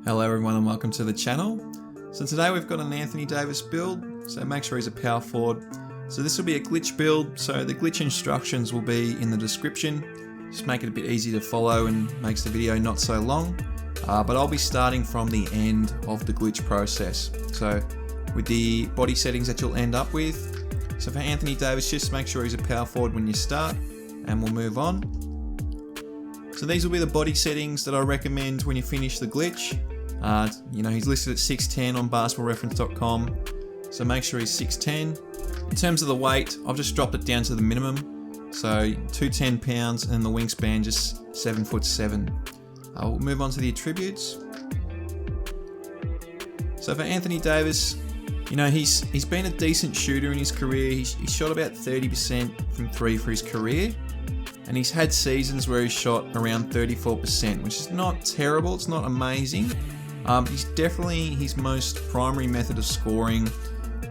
Hello everyone and welcome to the channel. So today we've got an Anthony Davis build, so make sure he's a power forward. So this will be a glitch build, so the glitch instructions will be in the description. Just make it a bit easy to follow and makes the video not so long. But I'll be starting from the end of the glitch process. So with the body settings that you'll end up with. So for Anthony Davis, just make sure he's a power forward when you start and we'll move on. So these will be the body settings that I recommend when you finish the glitch. He's listed at 6'10" on basketballreference.com, so make sure he's 6'10". In terms of the weight, I've just dropped it down to the minimum, so 210 pounds and the wingspan just 7'7". We'll move on to the attributes. So for Anthony Davis, he's been a decent shooter in his career. He's shot about 30% from three for his career. And he's had seasons where he's shot around 34%, which is not terrible, it's not amazing. He's definitely, his most primary method of scoring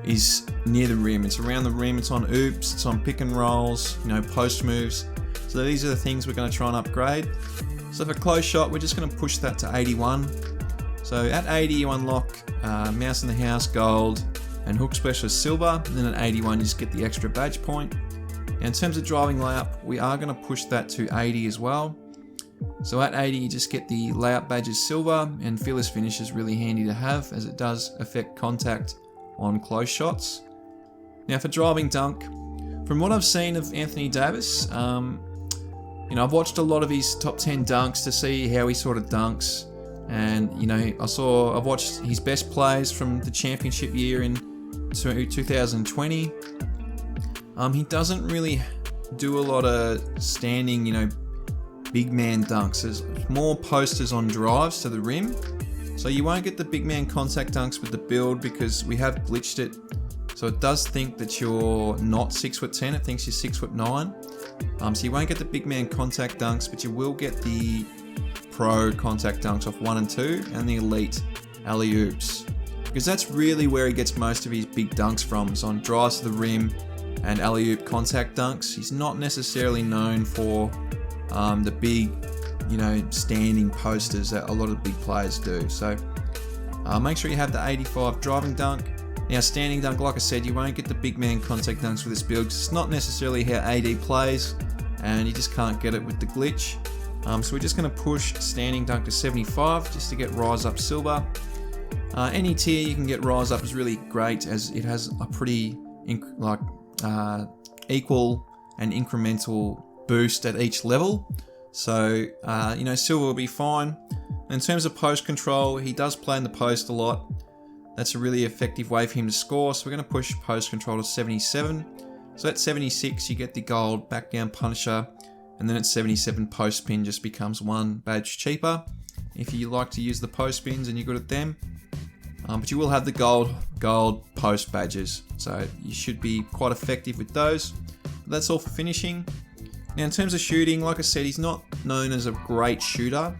is near the rim. It's around the rim, it's on oops, it's on pick and rolls, post moves. So these are the things we're going to try and upgrade. So for close shot, we're just going to push that to 81. So at 80 you unlock mouse in the house gold and hook specialist silver, and then at 81 you just get the extra badge point. Now in terms of driving layup, we are going to push that to 80 as well. So at 80 you just get the layup badges silver, and fearless finish is really handy to have as it does affect contact on close shots. Now for driving dunk, from what I've seen of Anthony Davis, I've watched a lot of his top 10 dunks to see how he sort of dunks, and I've watched his best plays from the championship year in 2020. He doesn't really do a lot of standing, big man dunks. There's more posters on drives to the rim. So you won't get the big man contact dunks with the build because we have glitched it. So it does think that you're not 6'10", it thinks you're 6'9". So you won't get the big man contact dunks, but you will get the pro contact dunks off 1 and 2 and the elite alley-oops. Because that's really where he gets most of his big dunks from, is on drives to the rim and alley-oop contact dunks. He's not necessarily known for the big, standing posters that a lot of big players do. So make sure you have the 85 driving dunk. Now standing dunk, like I said, you won't get the big man contact dunks with this build because it's not necessarily how AD plays and you just can't get it with the glitch. So we're just going to push standing dunk to 75 just to get rise up silver. Any tier you can get rise up is really great as it has a pretty equal and incremental boost at each level. So silver will be fine. In terms of post control, he does play in the post a lot. That's a really effective way for him to score, so we're going to push post control to 77. So at 76 you get the gold back down punisher, and then at 77 post spin just becomes one badge cheaper if you like to use the post spins and you're good at them. But you will have the gold post badges, so you should be quite effective with those. But that's all for finishing. Now in terms of shooting, like I said, he's not known as a great shooter.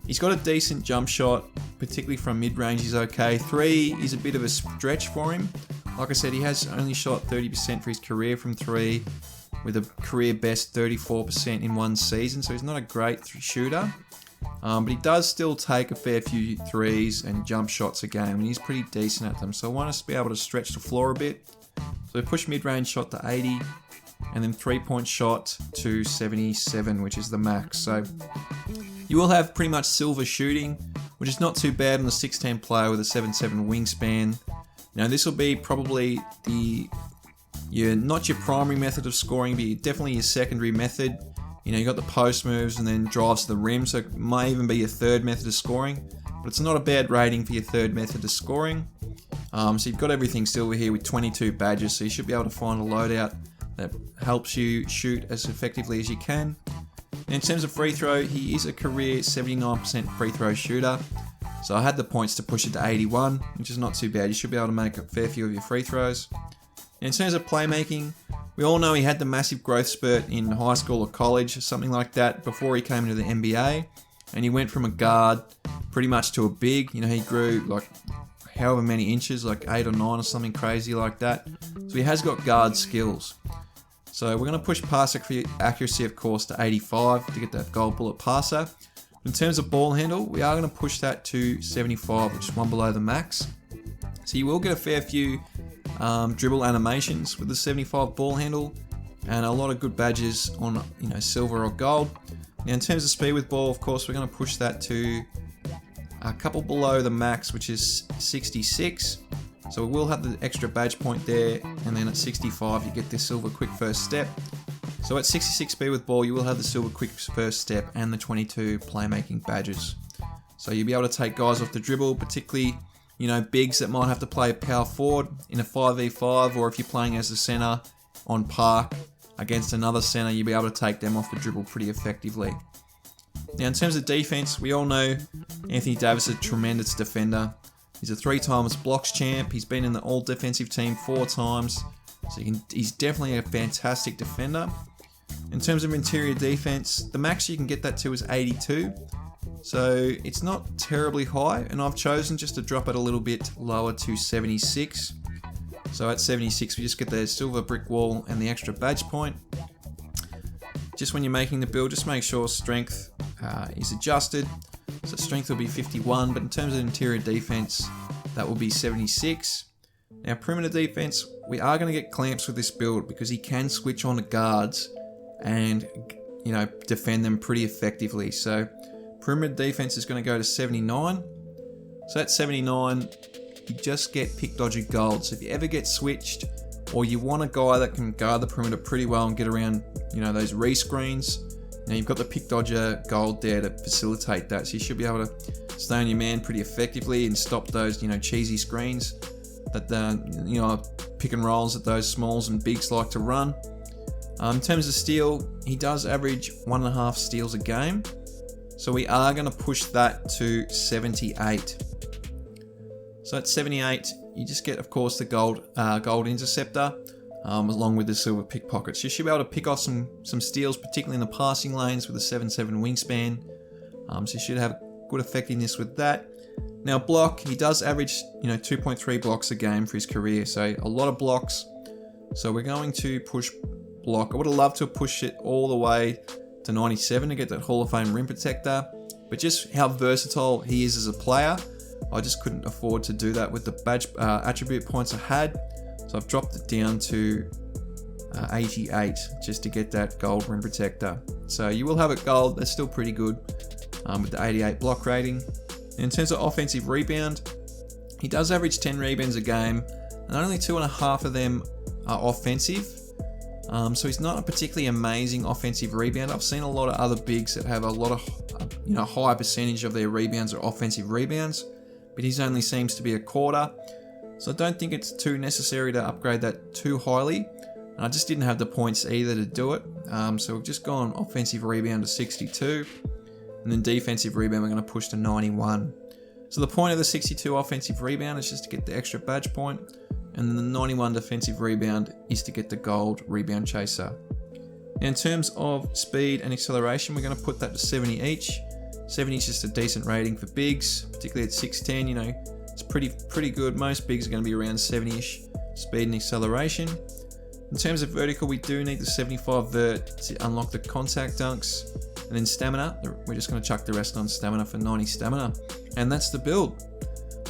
He's got a decent jump shot, particularly from mid-range he's okay. 3 is a bit of a stretch for him. Like I said, he has only shot 30% for his career from 3, with a career best 34% in one season, so he's not a great shooter. But he does still take a fair few threes and jump shots a game, and he's pretty decent at them. So I want us to be able to stretch the floor a bit. So push mid-range shot to 80, and then 3-point shot to 77, which is the max. So you will have pretty much silver shooting, which is not too bad on the 6'10" player with a 7'7" wingspan. Now this will be probably not your primary method of scoring, but definitely your secondary method. You got the post moves and then drives to the rim, so it might even be your third method of scoring, but it's not a bad rating for your third method of scoring. So you've got everything silver here with 22 badges, so you should be able to find a loadout that helps you shoot as effectively as you can. And in terms of free throw, he is a career 79% free throw shooter, so I had the points to push it to 81, which is not too bad. You should be able to make a fair few of your free throws. And in terms of playmaking, we all know he had the massive growth spurt in high school or college, something like that, before he came into the NBA. And he went from a guard pretty much to a big. He grew like however many inches, like 8 or 9 or something crazy like that. So he has got guard skills. So we're going to push passer accuracy, of course, to 85 to get that gold bullet passer. In terms of ball handle, we are going to push that to 75, which is one below the max. So you will get a fair few dribble animations with the 75 ball handle, and a lot of good badges on silver or gold. Now in terms of speed with ball, of course, we're going to push that to a couple below the max, which is 66. So we will have the extra badge point there, and then at 65 you get the silver quick first step. So at 66 speed with ball, you will have the silver quick first step and the 22 playmaking badges. So you'll be able to take guys off the dribble, particularly bigs that might have to play power forward in a 5v5, or if you're playing as a center on park against another center, you'll be able to take them off the dribble pretty effectively. Now in terms of defense, we all know Anthony Davis is a tremendous defender. He's a 3 times blocks champ. He's been in the all defensive team 4 times. So he's definitely a fantastic defender. In terms of interior defense, the max you can get that to is 82. So it's not terribly high, and I've chosen just to drop it a little bit lower to 76. So at 76 we just get the silver brick wall and the extra badge point. Just when you're making the build, just make sure strength is adjusted. So strength will be 51, but in terms of interior defense, that will be 76. Now perimeter defense, we are going to get clamps with this build because he can switch on the guards and defend them pretty effectively. So perimeter defense is going to go to 79. So at 79, you just get pick dodgy gold. So if you ever get switched, or you want a guy that can guard the perimeter pretty well and get around those re-screens, now you've got the pick dodger gold there to facilitate that. So you should be able to stay on your man pretty effectively and stop those cheesy screens that pick and rolls that those smalls and bigs like to run. In terms of steal, he does average 1.5 steals a game. So we are going to push that to 78. So at 78, you just get, of course, the gold interceptor, along with the silver pickpockets. You should be able to pick off some steals, particularly in the passing lanes with a 7'7" wingspan. So you should have good effectiveness with that. Now block, he does average 2.3 blocks a game for his career, so a lot of blocks. So we're going to push block. I would have loved to have pushed it all the way to 97 to get that Hall of Fame rim protector, but just how versatile he is as a player, I just couldn't afford to do that with the badge attribute points I had. So I've dropped it down to 88 just to get that gold rim protector. So you will have it gold, that's still pretty good with the 88 block rating. In terms of offensive rebound, he does average 10 rebounds a game, and only 2.5 of them are offensive. So he's not a particularly amazing offensive rebound. I've seen a lot of other bigs that have a lot of high percentage of their rebounds are offensive rebounds, but his only seems to be a quarter. So I don't think it's too necessary to upgrade that too highly. And I just didn't have the points either to do it. So we've just gone offensive rebound to 62. And then defensive rebound, we're going to push to 91. So the point of the 62 offensive rebound is just to get the extra badge point. And then the 91 defensive rebound is to get the gold rebound chaser. Now in terms of speed and acceleration, we're going to put that to 70 each. 70 is just a decent rating for bigs, particularly at 6'10", it's pretty good. Most bigs are going to be around 70-ish speed and acceleration. In terms of vertical, we do need the 75 vert to unlock the contact dunks. And then stamina, we're just going to chuck the rest on stamina for 90 stamina. And that's the build.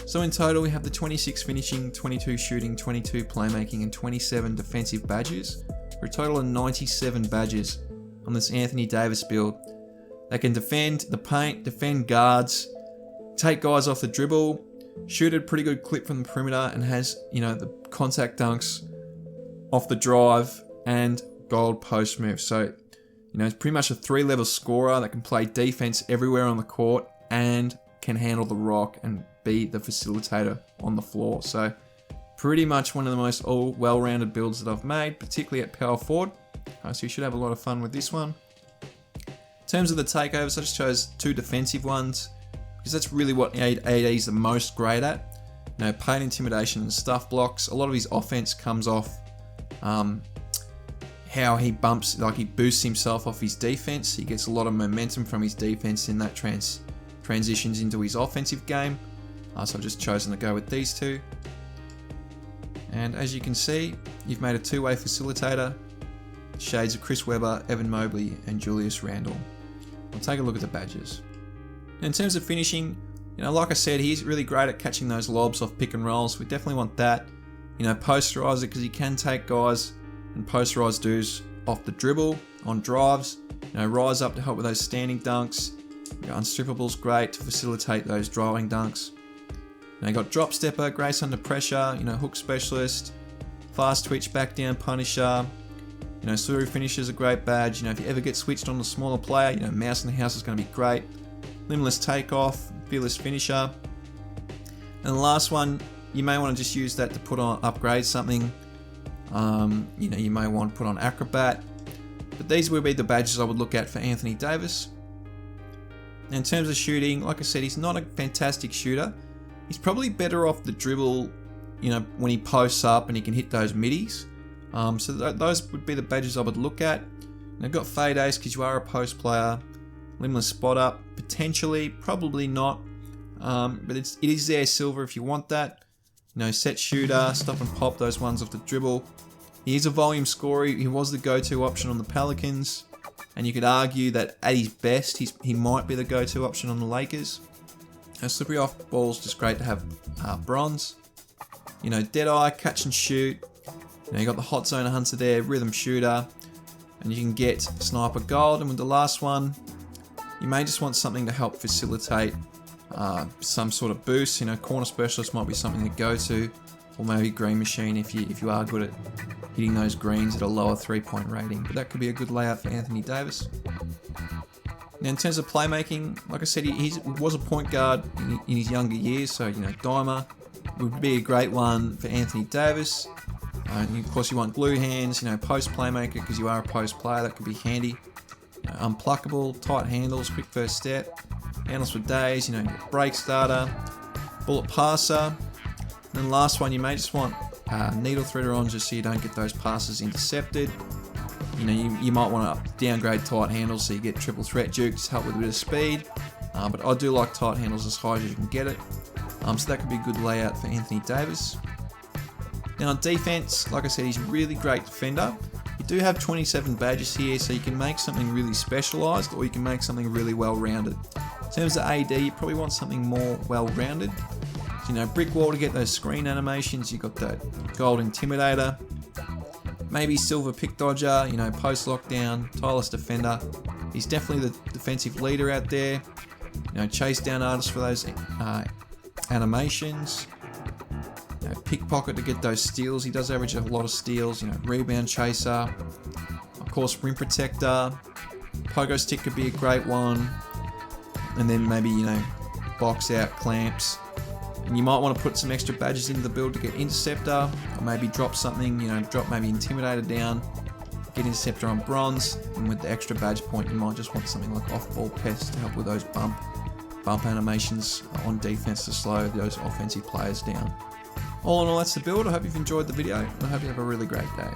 So in total, we have the 26 finishing, 22 shooting, 22 playmaking, and 27 defensive badges, for a total of 97 badges on this Anthony Davis build. They can defend the paint, defend guards, take guys off the dribble, shoot a pretty good clip from the perimeter, and has the contact dunks off the drive and gold post move. So it's pretty much a 3-level scorer that can play defense everywhere on the court and can handle the rock and be the facilitator on the floor. So pretty much one of the most well-rounded builds that I've made, particularly at power forward. So you should have a lot of fun with this one. In terms of the takeovers, I just chose 2 defensive ones because that's really what AD is the most great at. Paint intimidation and stuff blocks. A lot of his offense comes off how he bumps, he boosts himself off his defense. He gets a lot of momentum from his defense in that transitions into his offensive game. So I've just chosen to go with these 2. And as you can see, you've made a 2-way facilitator. Shades of Chris Webber, Evan Mobley, and Julius Randle. We'll take a look at the badges. In terms of finishing, like I said, he's really great at catching those lobs off pick and rolls. We definitely want that. Posterizer, because he can take guys and posterize dudes off the dribble on drives. Rise up to help with those standing dunks. Unstrippable's great to facilitate those driving dunks. You got drop stepper, grace under pressure. Hook specialist, fast twitch, back down punisher. Suru finisher is a great badge. If you ever get switched on a smaller player, mouse in the house is going to be great. Limitless takeoff, fearless finisher. And the last one, you may want to just use that to put on, upgrade something. You may want to put on acrobat. But these would be the badges I would look at for Anthony Davis. Now in terms of shooting, like I said, he's not a fantastic shooter. He's probably better off the dribble, when he posts up and he can hit those middies. So those would be the badges I would look at. I've got fade ace because you are a post player. Limitless spot up, potentially, probably not. But it is there, silver, if you want that. Set shooter, stop and pop, those ones off the dribble. He is a volume scorer. He was the go-to option on the Pelicans. And you could argue that at his best, he might be the go-to option on the Lakers. Slippery off ball's just great to have bronze. Deadeye, catch and shoot. You got the hot zone hunter there, rhythm shooter. And you can get sniper gold. And with the last one, you may just want something to help facilitate some sort of boost. Corner specialist might be something to go to. Or maybe green machine if you are good at hitting those greens at a lower 3-point rating. But that could be a good layout for Anthony Davis. Now in terms of playmaking, like I said, he was a point guard in his younger years, so dimer would be a great one for Anthony Davis. And of course you want glue hands, post playmaker because you are a post player, that could be handy. Unpluckable, tight handles, quick first step, handles for days, break starter, bullet passer. And then last one, you may just want needle threader on just so you don't get those passes intercepted. You might want to downgrade tight handles so you get triple threat juke, just help with a bit of speed. But I do like tight handles as high as you can get it. So that could be a good layout for Anthony Davis. Now on defense, like I said, he's a really great defender. You do have 27 badges here, so you can make something really specialized or you can make something really well-rounded. In terms of AD, you probably want something more well-rounded. Brick wall to get those screen animations. You got that gold intimidator. Maybe silver pick dodger, post lockdown, tireless defender. He's definitely the defensive leader out there. Chase down artist for those animations. Pickpocket to get those steals. He does average a lot of steals. Rebound chaser. Of course, rim protector. Pogo stick could be a great one. And then maybe, box out clamps. And you might want to put some extra badges into the build to get interceptor, or maybe drop something, drop maybe intimidator down, get interceptor on bronze, and with the extra badge point you might just want something like off-ball pest to help with those bump animations on defense to slow those offensive players down. All in all, that's the build. I hope you've enjoyed the video, and I hope you have a really great day.